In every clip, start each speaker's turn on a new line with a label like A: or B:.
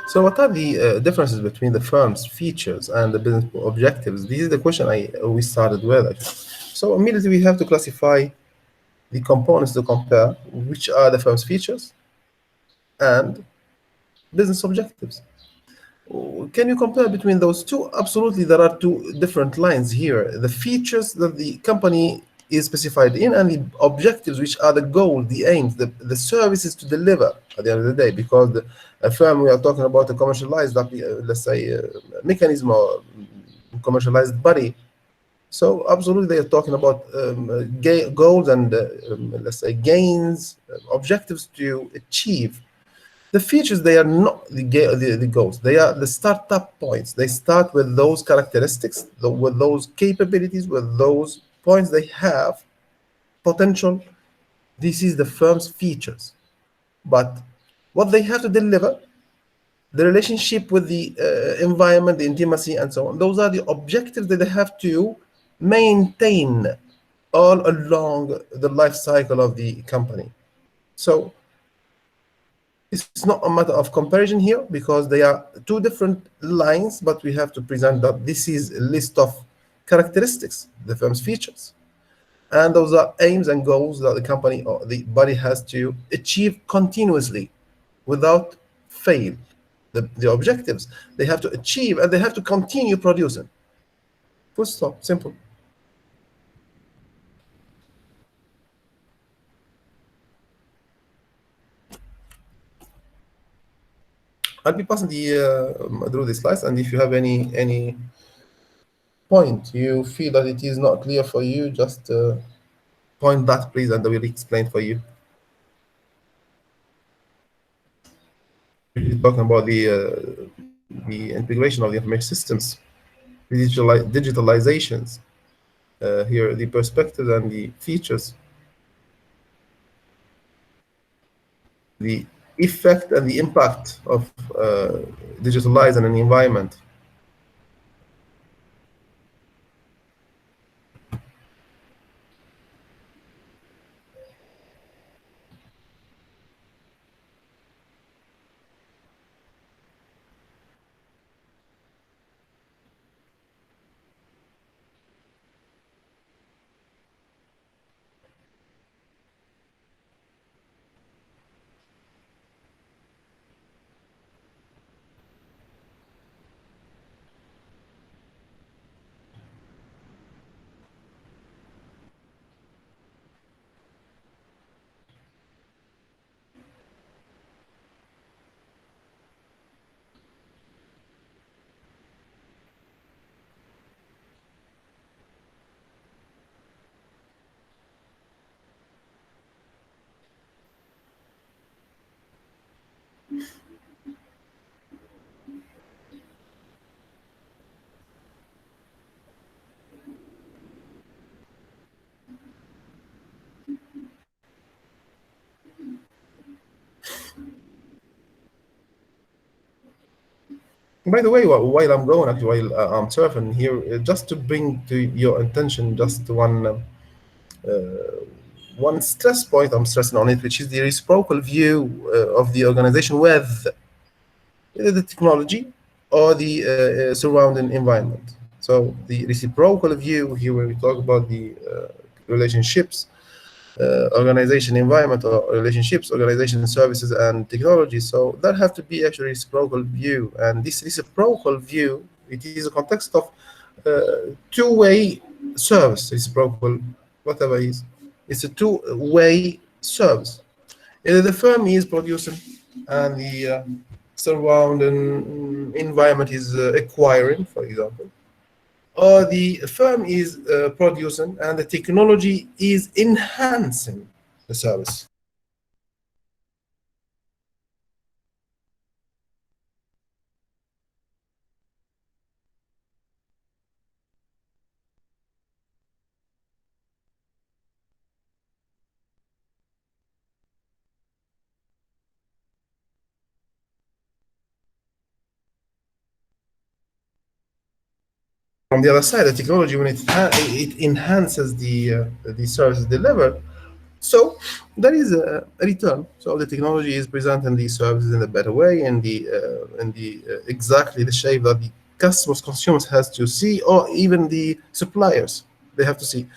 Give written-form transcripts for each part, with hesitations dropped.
A: So, what are the differences between the firm's features and the business objectives? This is the question we started with. Actually. So, immediately we have to classify the components to compare, which are the firm's features and business objectives. Can you compare between those two? Absolutely, there are two different lines here. The features that the company is specified in and the objectives, which are the goals, the aims, the services to deliver at the end of the day. Because a firm, we are talking about a commercialized, let's say, mechanism or commercialized body. So absolutely, they are talking about goals and let's say gains, objectives to achieve. The features, they are not the goals. They are the startup points. They start with those characteristics, with those capabilities, with those points they have potential. This is the firm's features. But what they have to deliver, the relationship with the environment, the intimacy, and so on, those are the objectives that they have to maintain all along the life cycle of the company. So it's not a matter of comparison here because they are two different lines, but we have to present that this is a list of characteristics, the firm's features. And those are aims and goals that the company or the body has to achieve continuously without fail. The objectives they have to achieve and they have to continue producing. Full stop, simple. I'll be passing through the slides, and if you have any point you feel that it is not clear for you, just point that, please, and I will explain for you. We're talking about the integration of the information systems, digitalizations. Here, the perspectives and the features, the effect and the impact of digitalizing an environment. By the way, while I'm going, actually, while I'm surfing here, just to bring to your attention just one stress point I'm stressing on it, which is the reciprocal view of the organization with either the technology or the surrounding environment. So the reciprocal view here, when we talk about the relationships, organization environment, or relationships, organization services, and technology. So that have to be actually reciprocal view, and this reciprocal view, it is a context of two-way service. Reciprocal, whatever it is, it's a two-way service. Either the firm is producing and the surrounding environment is acquiring, for example, or the firm is producing and the technology is enhancing the service. From the other side, the technology, when it enhances the service delivered, So there is a return. So the technology is presenting these services in a better way, in the exactly the shape that the customers, consumers has to see, or even the suppliers they have to see.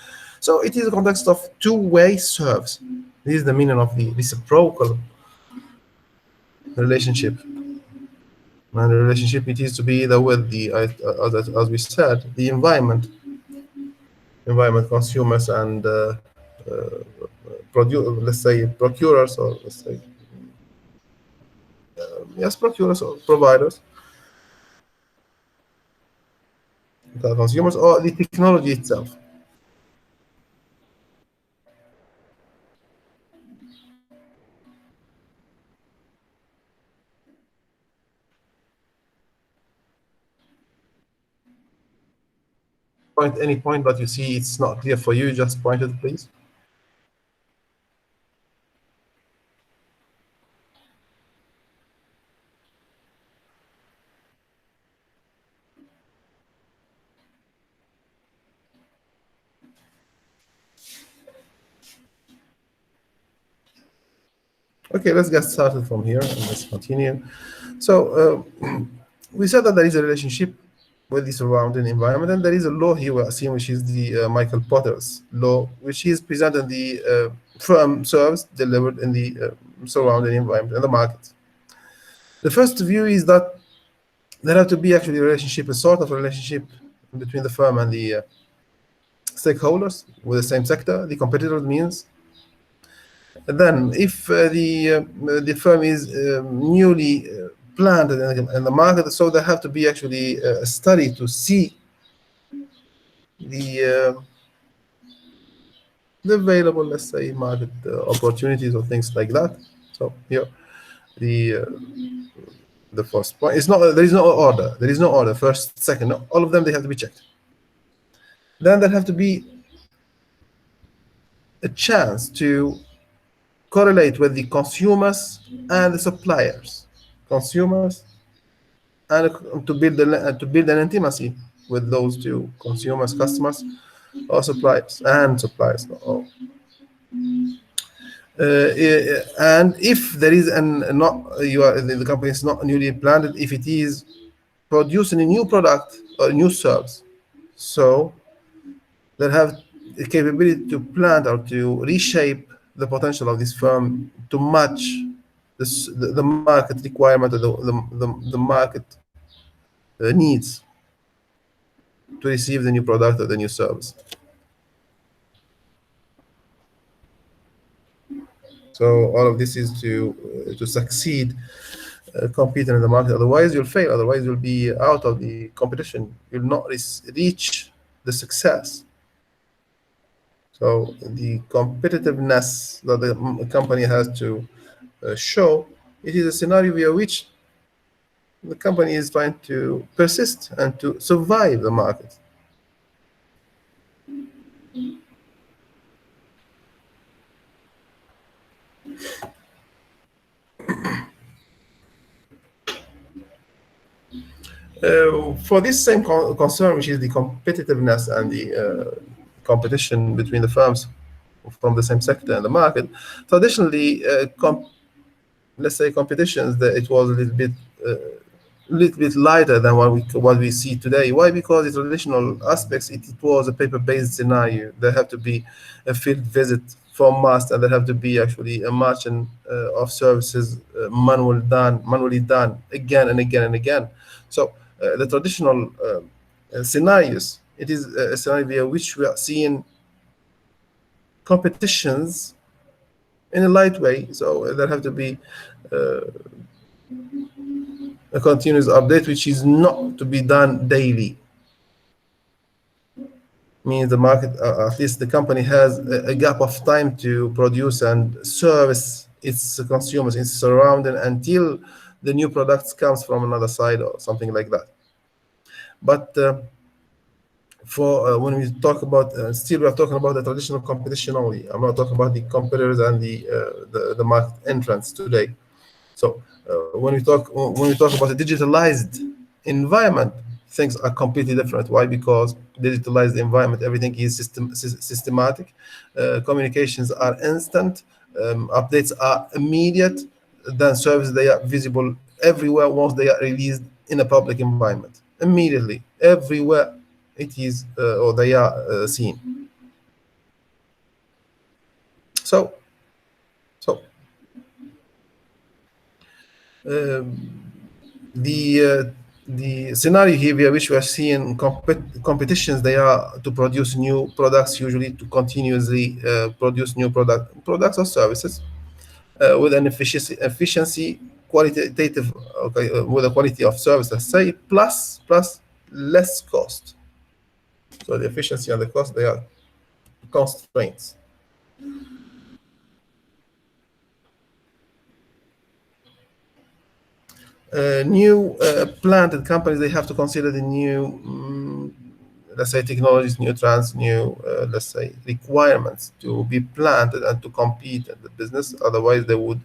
A: So it is a context of two-way serves. This is the meaning of the reciprocal relationship. And the relationship it is to be either with the as we said, the environment, consumers, and let's say procurers, or let's say yes, procurers or providers, the consumers, or the technology itself. Point any point that you see it's not clear for you, just point it, please. Okay, let's get started from here and let's continue. So we said that there is a relationship with the surrounding environment, and there is a law here we are seeing, which is the Michael Potter's law, which is presenting the firm service delivered in the surrounding environment and the market. The first view is that there have to be actually a relationship, a sort of relationship between the firm and the stakeholders with the same sector. The competitors means then if the firm is newly planted in the market, so there have to be actually a study to see the uh, the available, let's say, market opportunities or things like that. So here, the uh, the first point is not there is no order. There is no order. First, second, no, all of them they have to be checked. Then there have to be a chance to correlate with the consumers and the suppliers, consumers, and to build an intimacy with those two consumers, customers, or suppliers. Or, and if there is an not you are the company is not newly planted, if it is producing a new product or a new service, so they have the capability to plant or to reshape the potential of this firm to match the market requirement or the market needs to receive the new product or the new service. So all of this is to succeed competing in the market. Otherwise, you'll fail. Otherwise, you'll be out of the competition. You'll not reach the success. So the competitiveness that the company has to show, it is a scenario via which the company is trying to persist and to survive the market. For this same concern, which is the competitiveness and the competition between the firms from the same sector and the market, traditionally, let's say competitions, that it was a little bit lighter than what we see today. Why? Because the traditional aspects, it was a paper-based scenario. There have to be a field visit from must, and there have to be actually a margin of services manually done again and again and again. So the traditional scenarios, it is a scenario via which we are seeing competitions in a light way. So there have to be a continuous update, which is not to be done daily. Means the market, at least the company, has a gap of time to produce and service its consumers, its surrounding, until the new products comes from another side or something like that. But for when we talk about still, we are talking about the traditional competition only. I'm not talking about the competitors and the market entrance today. So when we talk about a digitalized environment, things are completely different. Why? Because digitalized environment, everything is systematic. Communications are instant. Updates are immediate. Then services, they are visible everywhere once they are released in a public environment. Immediately, everywhere it is or they are seen. So, so um, the scenario here which we are seeing competitions, they are to produce new products, usually to continuously produce new products or services with an efficiency qualitative, okay, with a quality of service, let's say, plus less cost. So the efficiency and the cost, they are constraints. New planted companies, they have to consider the new, let's say, technologies, new trends, new, let's say, requirements to be planted and to compete in the business. Otherwise, they would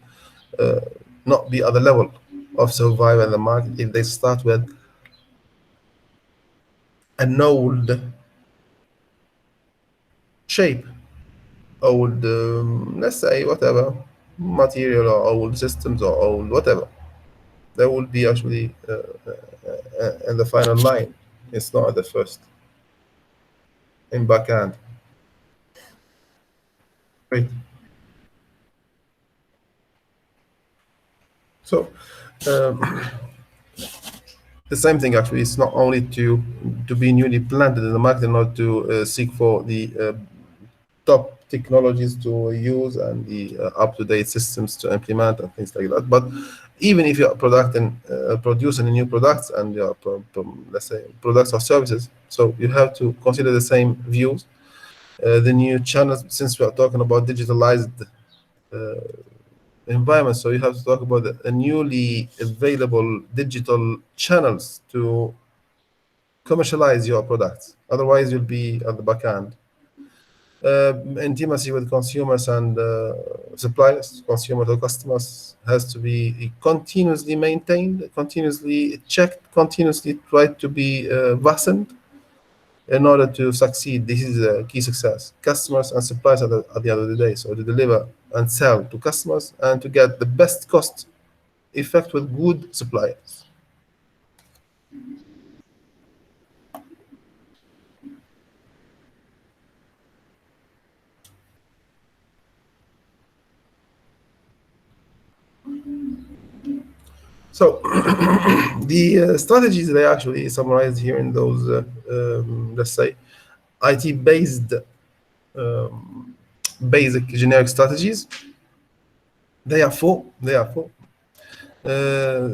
A: uh, not be at the level of survival in the market if they start with an old shape, old, let's say, whatever, material or old systems or old whatever. They will be actually in the final line. It's not at the first, in backhand. Great. So um, the same thing actually. It's not only to be newly planted in the market, not to seek for the top technologies to use and the up-to-date systems to implement and things like that. But even if you're producing new products and you're let's say products or services, so you have to consider the same views. The new channels, since we are talking about digitalized uh, environment. So you have to talk about the newly available digital channels to commercialize your products. Otherwise, you'll be at the back end. Intimacy with consumers and suppliers, consumer to customers, has to be continuously maintained, continuously checked, continuously tried to be vaccinated in order to succeed. This is a key success. Customers and suppliers at the end of the day. So to deliver and sell to customers and to get the best cost effect with good suppliers. So the strategies, they actually summarized here in those, let's say, IT-based basic generic strategies. They are four. They are four. Uh,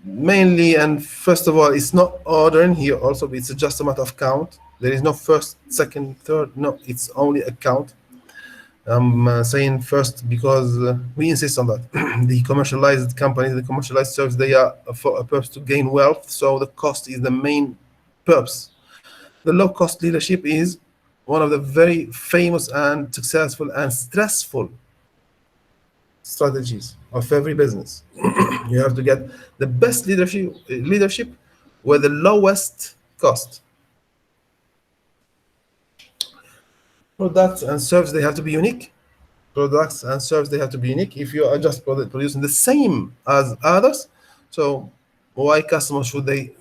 A: Mainly, and first of all, it's not ordering here also, it's just a matter of count. There is no first, second, third. No, it's only a count. I'm saying first because we insist on that. The commercialized companies, the commercialized service, they are for a purpose to gain wealth. So the cost is the main purpose. The low cost leadership is one of the very famous and successful and stressful strategies of every business. You have to get the best leadership with the lowest cost. Products and services, they have to be unique. Products and services, they have to be unique. If you are just producing the same as others, so why customers should they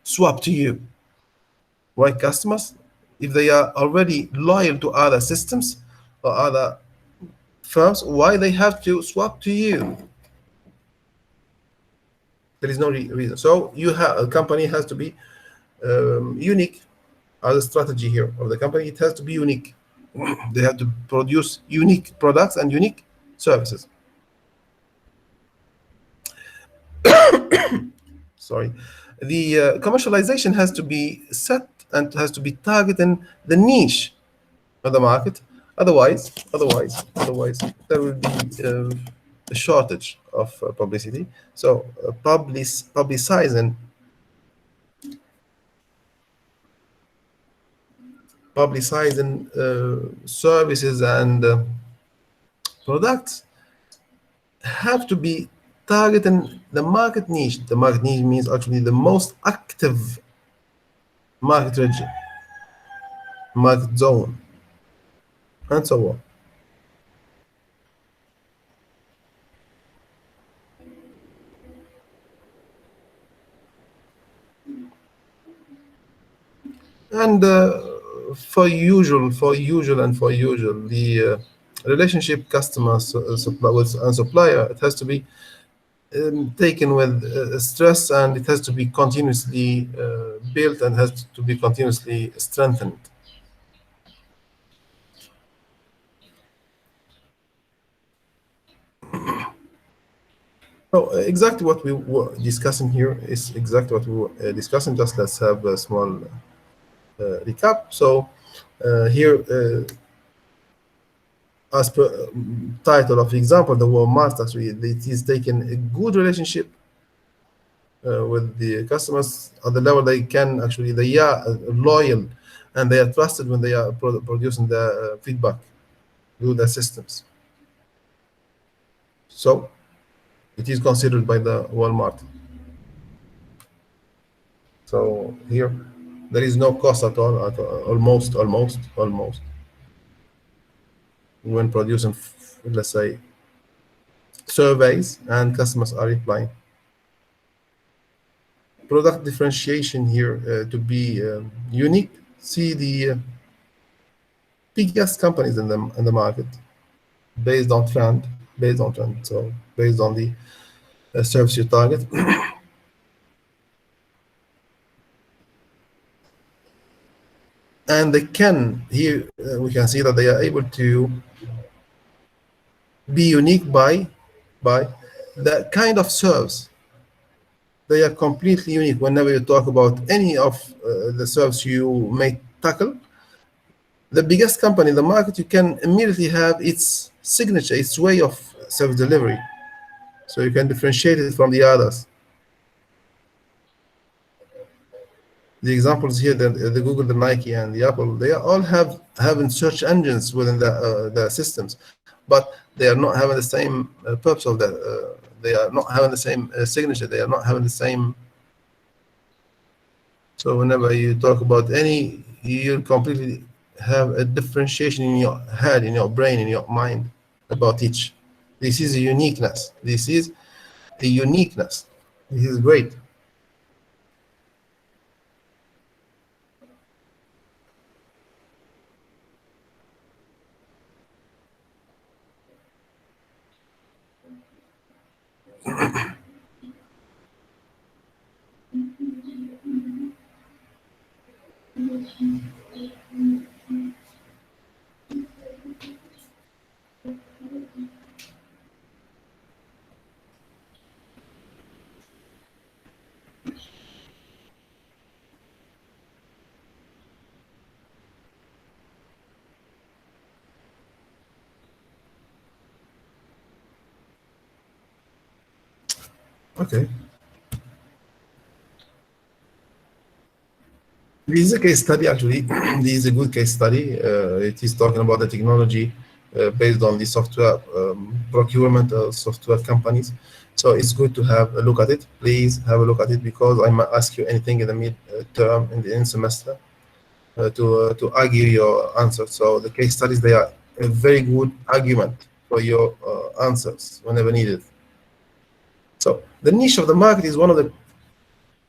A: swap to you? Why customers, if they are already loyal to other systems or other firms, why they have to swap to you? There is no reason. So you have a company has to be unique. As a strategy here of the company, it has to be unique. They have to produce unique products and unique services. Sorry, the commercialization has to be set and has to be targeting the niche of the market. Otherwise, there will be a shortage of publicity. So publicizing services and products have to be targeting the market niche. The market niche means actually the most active market region, market zone, and so on. And for usual, the relationship customer supply with and supplier, it has to be taken with stress, and it has to be continuously built and has to be continuously strengthened. So exactly what we were discussing here is exactly what we were discussing. Just let's have a small recap. So here, as per title of the example, the word master, actually, it is taking a good relationship with the customers at the level they can actually, they are loyal and they are trusted when they are producing the feedback through the systems. So it is considered by the Walmart. So here there is no cost at all, almost when producing, let's say, surveys and customers are replying. Product differentiation here to be unique. See the biggest companies in the market based on trend, so based on the service you target, and they can here we can see that they are able to be unique by the kind of service. They are completely unique. Whenever you talk about any of the service you may tackle, the biggest company in the market, you can immediately have its signature, its way of service delivery. So you can differentiate it from the others. The examples here, the Google, the Nike, and the Apple, they all have having search engines within the systems, but they are not having the same purpose of that. They are not having the same signature. They are not having the same. So whenever you talk about any, you completely have a differentiation in your head, in your brain, in your mind about each. This is a uniqueness. This is a uniqueness. This is great. Okay. This is a case study, actually. This is a good case study. It is talking about the technology based on the software procurement software companies. So it's good to have a look at it. Please have a look at it, because I might ask you anything in the mid-term, in the end semester, to argue your answer. So the case studies, they are a very good argument for your answers whenever needed. So the niche of the market is one of the,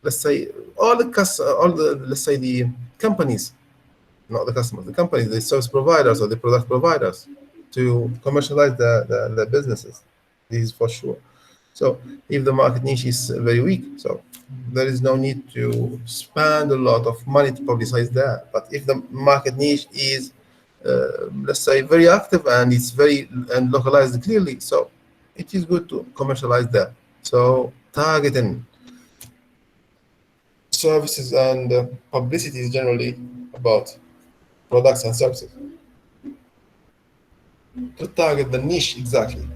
A: let's say, all the, let's say, the companies, not the customers, the companies, the service providers or the product providers, to commercialize the businesses. This is for sure. So if the market niche is very weak, so there is no need to spend a lot of money to publicize that. But if the market niche is, let's say, very active and it's very and localized clearly, so it is good to commercialize that. So targeting services and publicity is generally about products and services to target the niche exactly.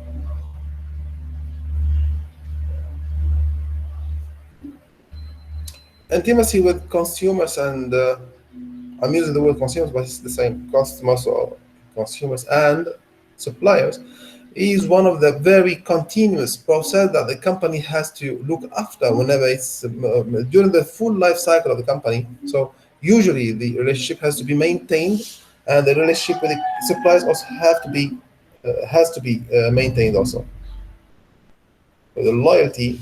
A: Intimacy with consumers, and I'm using the word consumers, but it's the same, customers or consumers and suppliers, is one of the very continuous process that the company has to look after whenever it's during the full life cycle of the company. So Usually, the relationship has to be maintained, and the relationship with the suppliers also has to be maintained also. The loyalty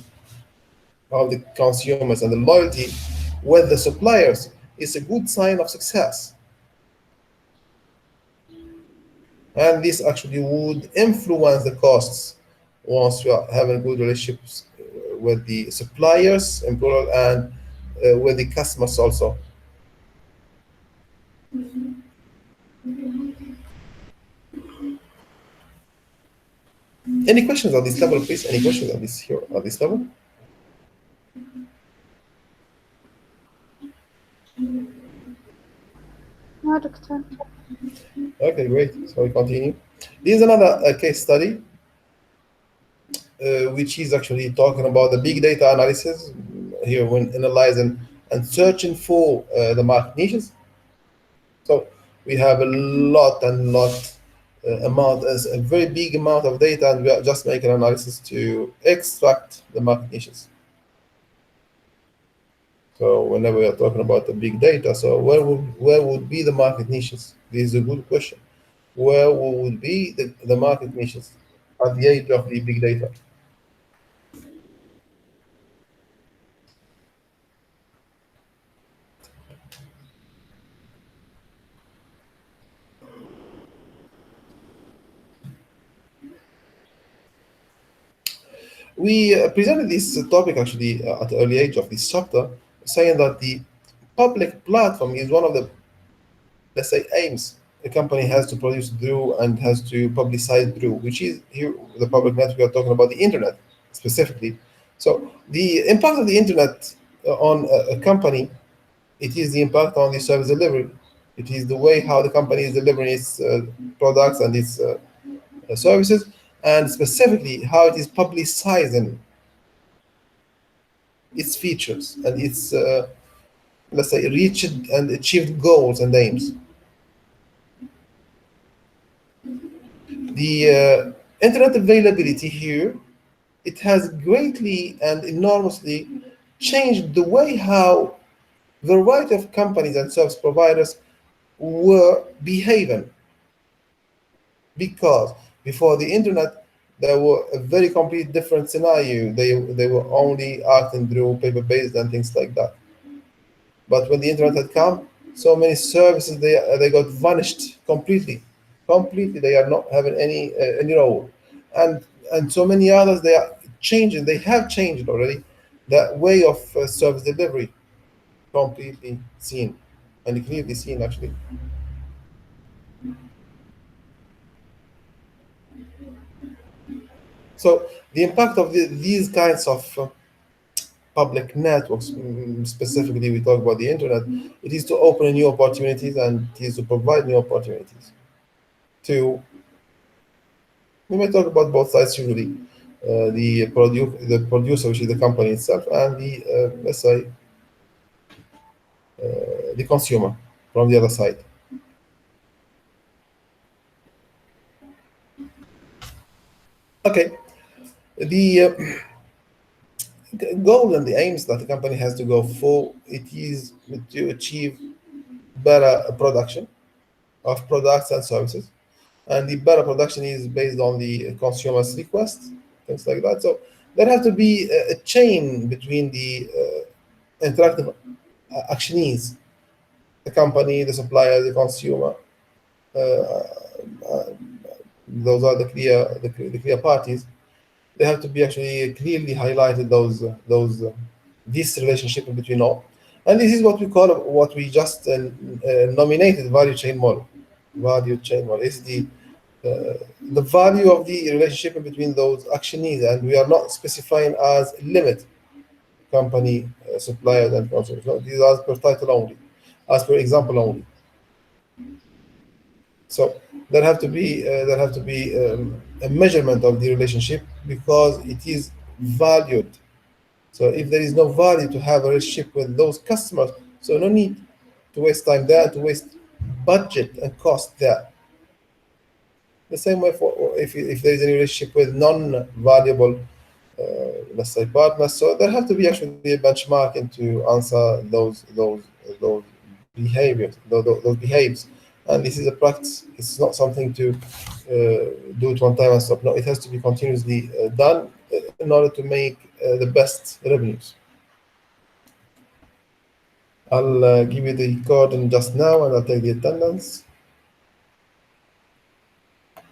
A: of the consumers and the loyalty with the suppliers is a good sign of success. And this actually would influence the costs once you are having good relationships with the suppliers in plural and with the customers also. Any questions on this level, please? Any questions on this here on this level?
B: No, doctor.
A: Okay, great. So we continue. This is another case study, which is actually talking about the big data analysis here when analyzing and searching for the market niches. So we have a lot and lot amount, as a very big amount of data, and we are just making analysis to extract the market niches. So whenever we are talking about the big data, so where would be the market niches? This is a good question. Where would be the market niches at the age of the big data? We presented this topic actually at the early age of this chapter, saying that the public platform is one of the, let's say, aims a company has to produce through and has to publicize through, which is here the public network. We are talking about the internet specifically. So the impact of the internet on a company, it is the impact on the service delivery. It is the way how the company is delivering its products and its services, and specifically how it is publicizing its features and its, let's say, reached and achieved goals and aims. The internet availability here, it has greatly and enormously changed the way how the variety of companies and service providers were behaving. Because before the internet, there were a very complete different scenario. They were only acting through paper-based and things like that. But when the internet had come, so many services they got vanished completely. Completely, they are not having any role, and so many others they are changing. They have changed already that way of service delivery, completely seen and clearly seen actually. So the impact of these kinds of public networks, specifically we talk about the internet, it is to open new opportunities and it is to provide new opportunities to, we may talk about both sides usually, the producer, which is the company itself, and the let's say the consumer from the other side. Okay, the goal and the aims that the company has to go for, it is to achieve better production of products and services, and the better production is based on the consumer's requests, things like that. So there has to be a chain between the interactive actionees, the company, the supplier, the consumer. Uh, uh, those are the clear parties. They have to be actually clearly highlighted. Those this relationship between all, and this is what we call, what we just nominated, value chain model. Value chain model is the value of the relationship between those actionees, and we are not specifying as limit company, suppliers, and consumers. No, these are as per title only, as per example only. So there have to be a measurement of the relationship because it is valued. So if there is no value to have a relationship with those customers, so no need to waste time there, to waste budget and cost there. The same way for if there is any relationship with non-valuable, let's say, partners. So there have to be actually a benchmarking to answer those behavior, those behaves. And this is a practice. It's not something to do it one time and stop. No, it has to be continuously done in order to make the best revenues. I'll give you the code in just now, and I'll take the attendance.